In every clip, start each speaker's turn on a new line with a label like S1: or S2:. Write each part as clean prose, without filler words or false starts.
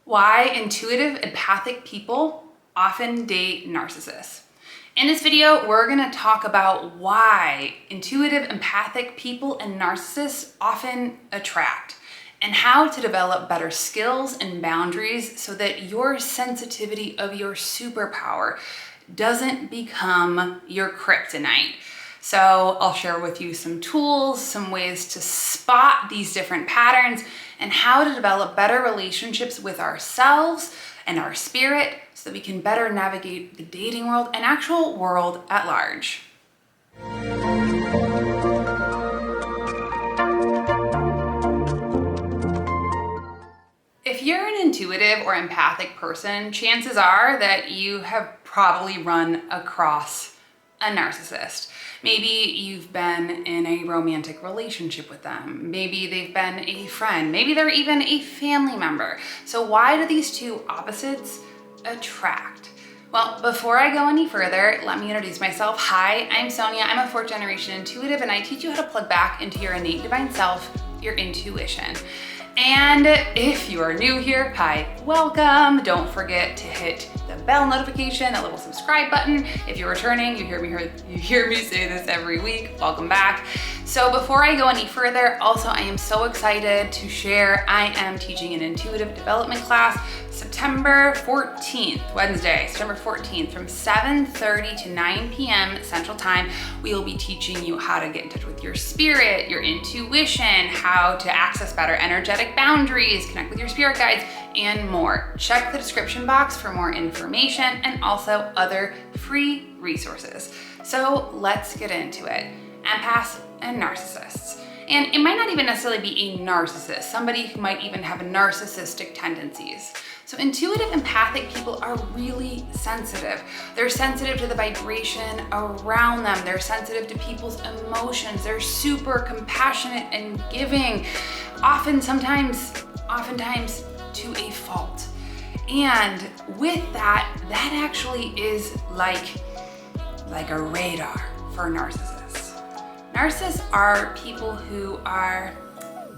S1: Why intuitive empathic people often date narcissists. In this video, we're gonna talk about why intuitive empathic people and narcissists often attract, and how to develop better skills and boundaries so that your sensitivity of your superpower doesn't become your kryptonite. So I'll share with you some tools, some ways to spot these different patterns, and how to develop better relationships with ourselves and our spirit so that we can better navigate the dating world and actual world at large. If you're an intuitive or empathic person, chances are that you have probably run across a narcissist. Maybe you've been in a romantic relationship with them. Maybe they've been a friend. Maybe they're even a family member. So why do these two opposites attract? Well, before I go any further, let me introduce myself. Hi, I'm Sonia. I'm a fourth generation intuitive, and I teach you how to plug back into your innate divine self, your intuition. And if you are new here, hi, welcome. Don't forget to hit the bell notification, that little subscribe button. If you're returning, you hear me say this every week, welcome back. So before I go any further, also I am so excited to share I am teaching an intuitive development class September 14th, Wednesday, September 14th from 7:30 to 9 p.m. Central Time. We will be teaching you how to get in touch with your spirit, your intuition, how to access better energetic boundaries, connect with your spirit guides, and more. Check the description box for more information and also other free resources. So let's get into it. Empaths and narcissists. And it might not even necessarily be a narcissist, somebody who might even have narcissistic tendencies. So intuitive empathic people are really sensitive. They're sensitive to the vibration around them. They're sensitive to people's emotions. They're super compassionate and giving, oftentimes to a fault. And with that actually is like a radar for narcissists. Narcissists are people who are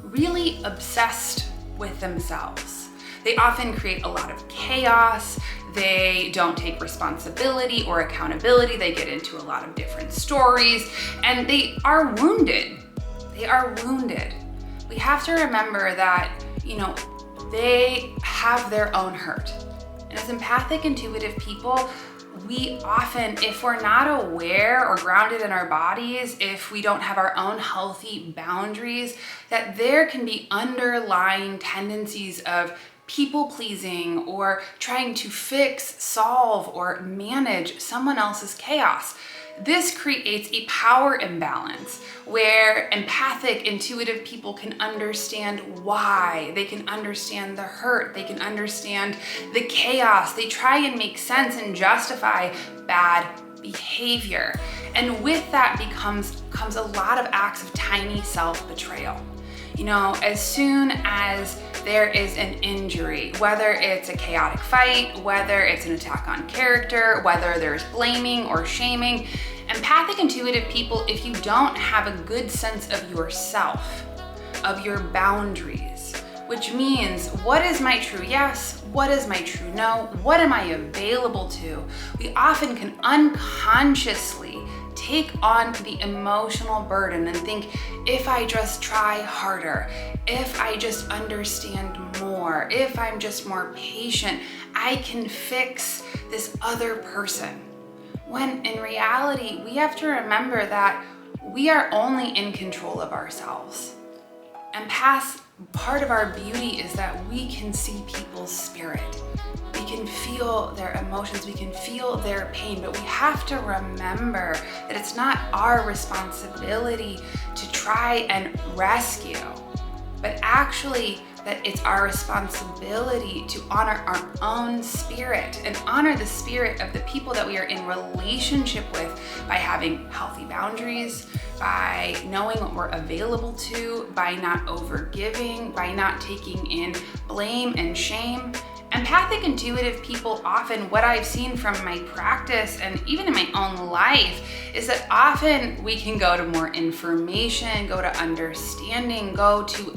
S1: really obsessed with themselves. They often create a lot of chaos. They don't take responsibility or accountability. They get into a lot of different stories, and they are wounded. They are wounded. We have to remember that, they have their own hurt. And as empathic, intuitive people, we often, if we're not aware or grounded in our bodies, if we don't have our own healthy boundaries, that there can be underlying tendencies of people pleasing or trying to fix, solve, or manage someone else's chaos. This creates a power imbalance where empathic, intuitive people can understand why. They can understand the hurt. They can understand the chaos. They try and make sense and justify bad behavior. And with that comes a lot of acts of tiny self-betrayal. As soon as there is an injury, whether it's a chaotic fight, whether it's an attack on character, whether there's blaming or shaming, empathic, intuitive people, if you don't have a good sense of yourself, of your boundaries, which means what is my true yes, what is my true no, what am I available to, we often can unconsciously take on the emotional burden and think, if I just try harder, if I just understand more, if I'm just more patient, I can fix this other person. When in reality, we have to remember that we are only in control of ourselves. Empaths, part of our beauty is that we can see people's spirit. We can feel their emotions, we can feel their pain, but we have to remember that it's not our responsibility to try and rescue, but actually that it's our responsibility to honor our own spirit and honor the spirit of the people that we are in relationship with by having healthy boundaries, by knowing what we're available to, by not overgiving, by not taking in blame and shame. Empathic, intuitive people often, what I've seen from my practice and even in my own life, is that often we can go to more information, go to understanding, go to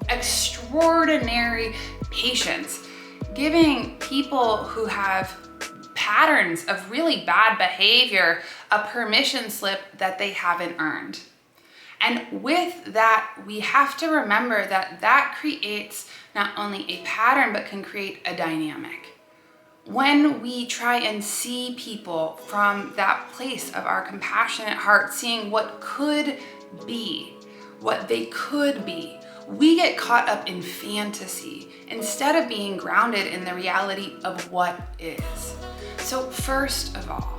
S1: extraordinary patience giving people who have patterns of really bad behavior a permission slip that they haven't earned. And with that, we have to remember that that creates not only a pattern, but can create a dynamic. When we try and see people from that place of our compassionate heart, seeing what could be, what they could be, we get caught up in fantasy instead of being grounded in the reality of what is. So first of all,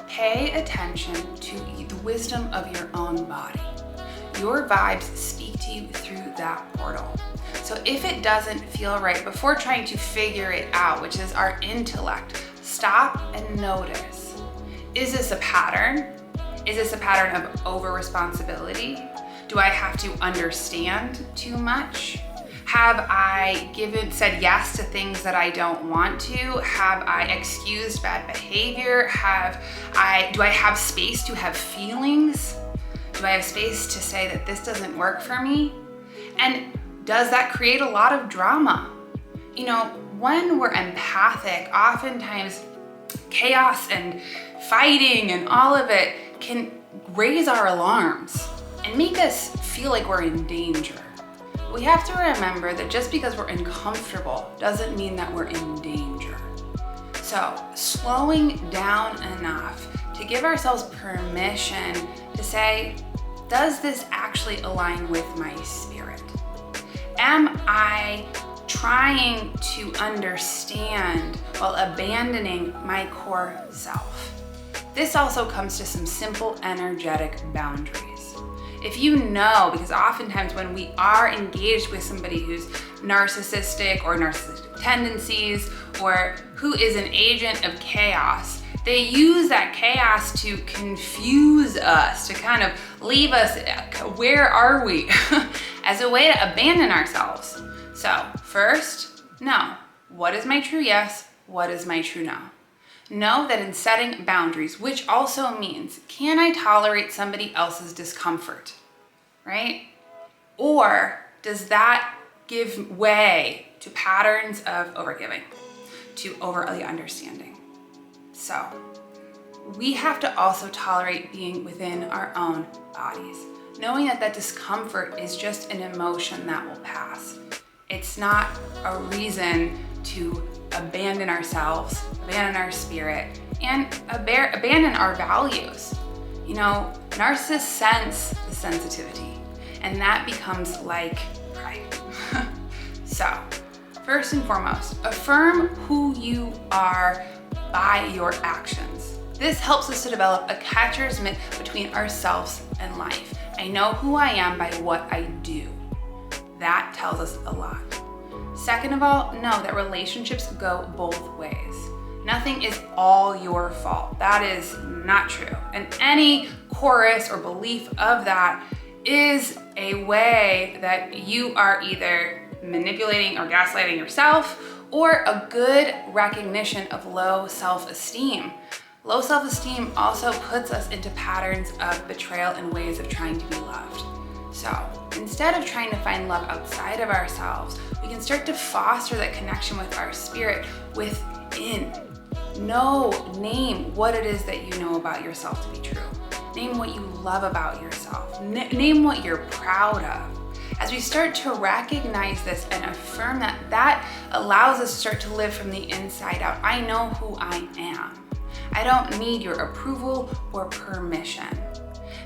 S1: pay attention to the wisdom of your own body. Your vibes speak to you through that portal. So if it doesn't feel right, before trying to figure it out, which is our intellect, stop and notice. Is this a pattern? Is this a pattern of over-responsibility? Do I have to understand too much? Have I said yes to things that I don't want to? Have I excused bad behavior? Do I have space to have feelings? Do I have space to say that this doesn't work for me? And does that create a lot of drama? You know, when we're empathic, oftentimes chaos and fighting and all of it can raise our alarms and make us feel like we're in danger. We have to remember that just because we're uncomfortable doesn't mean that we're in danger. So slowing down enough to give ourselves permission to say, does this actually align with my spirit? Am I trying to understand while abandoning my core self? This also comes to some simple energetic boundaries. If you know, because oftentimes when we are engaged with somebody who's narcissistic or narcissistic tendencies, or who is an agent of chaos, they use that chaos to confuse us, to kind of leave us, where are we? As a way to abandon ourselves. So first, know, what is my true yes? What is my true no? Know that in setting boundaries, which also means, can I tolerate somebody else's discomfort, right? Or does that give way to patterns of overgiving, to overly understanding? So we have to also tolerate being within our own bodies, knowing that that discomfort is just an emotion that will pass. It's not a reason to abandon ourselves, abandon our spirit, and abandon our values. You know, narcissists sense the sensitivity, and that becomes like pride. So, first and foremost, affirm who you are by your actions. This helps us to develop a catcher's mitt between ourselves and life. I know who I am by what I do. That tells us a lot. Second of all, know that relationships go both ways. Nothing is all your fault. That is not true. And any chorus or belief of that is a way that you are either manipulating or gaslighting yourself, or a good recognition of low self-esteem. Low self-esteem also puts us into patterns of betrayal and ways of trying to be loved. So instead of trying to find love outside of ourselves, we can start to foster that connection with our spirit within. Name what it is that you know about yourself to be true. Name what you love about yourself. Name what you're proud of. As we start to recognize this and affirm that, that allows us to start to live from the inside out. I know who I am. I don't need your approval or permission.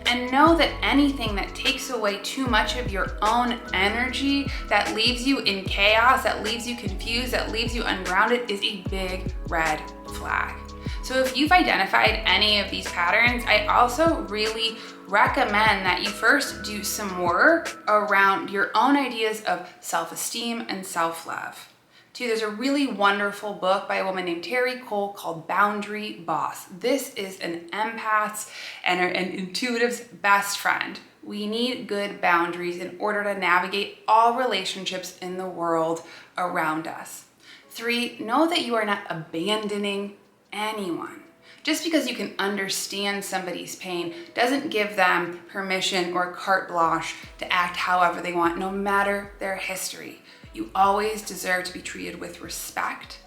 S1: And know that anything that takes away too much of your own energy, that leaves you in chaos, that leaves you confused, that leaves you ungrounded, is a big red flag. So if you've identified any of these patterns, I also really recommend that you first do some work around your own ideas of self-esteem and self-love. Two, there's a really wonderful book by a woman named Terry Cole called Boundary Boss. This is an empath's and an intuitive's best friend. We need good boundaries in order to navigate all relationships in the world around us. Three, know that you are not abandoning anyone. Just because you can understand somebody's pain doesn't give them permission or carte blanche to act however they want, no matter their history. You always deserve to be treated with respect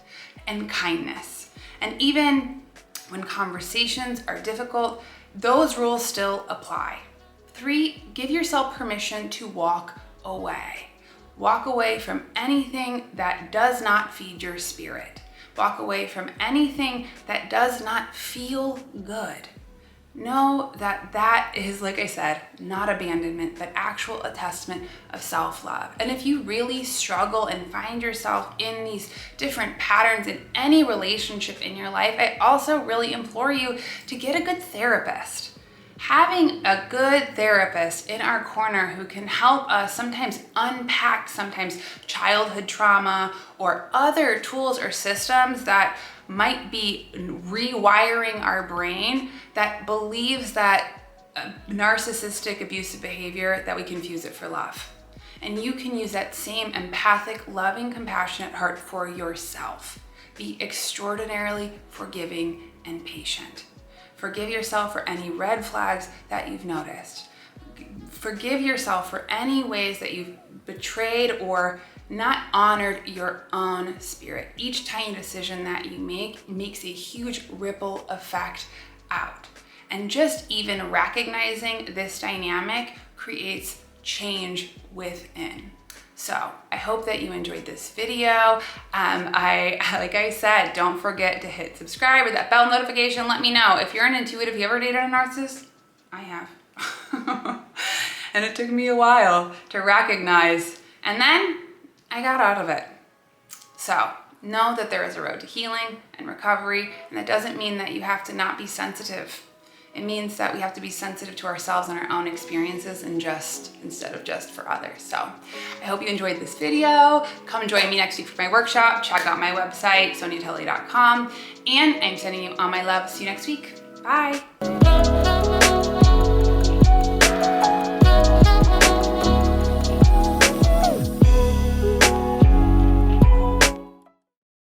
S1: and kindness. And even when conversations are difficult, those rules still apply. 3, give yourself permission to walk away. Walk away from anything that does not feed your spirit. Walk away from anything that does not feel good. Know that that is, like I said, not abandonment, but actual a testament of self-love. And if you really struggle and find yourself in these different patterns in any relationship in your life, I also really implore you to get a good therapist. Having a good therapist in our corner who can help us sometimes unpack sometimes childhood trauma or other tools or systems that might be rewiring our brain that believes that narcissistic abusive behavior, that we confuse it for love. And you can use that same empathic, loving, compassionate heart for yourself. Be extraordinarily forgiving and patient. Forgive yourself for any red flags that you've noticed. Forgive yourself for any ways that you've betrayed or not honored your own spirit. Each tiny decision that you make makes a huge ripple effect out. And just even recognizing this dynamic creates change within. So I hope that you enjoyed this video. Like I said, don't forget to hit subscribe or that bell notification. Let me know if you're an intuitive. You ever dated a narcissist? I have. And it took me a while to recognize, and then I got out of it. So know that there is a road to healing and recovery, and that doesn't mean that you have to not be sensitive. It means that we have to be sensitive to ourselves and our own experiences and instead of just for others. So I hope you enjoyed this video. Come join me next week for my workshop. Check out my website, soniatully.com. And I'm sending you all my love. See you next week. Bye.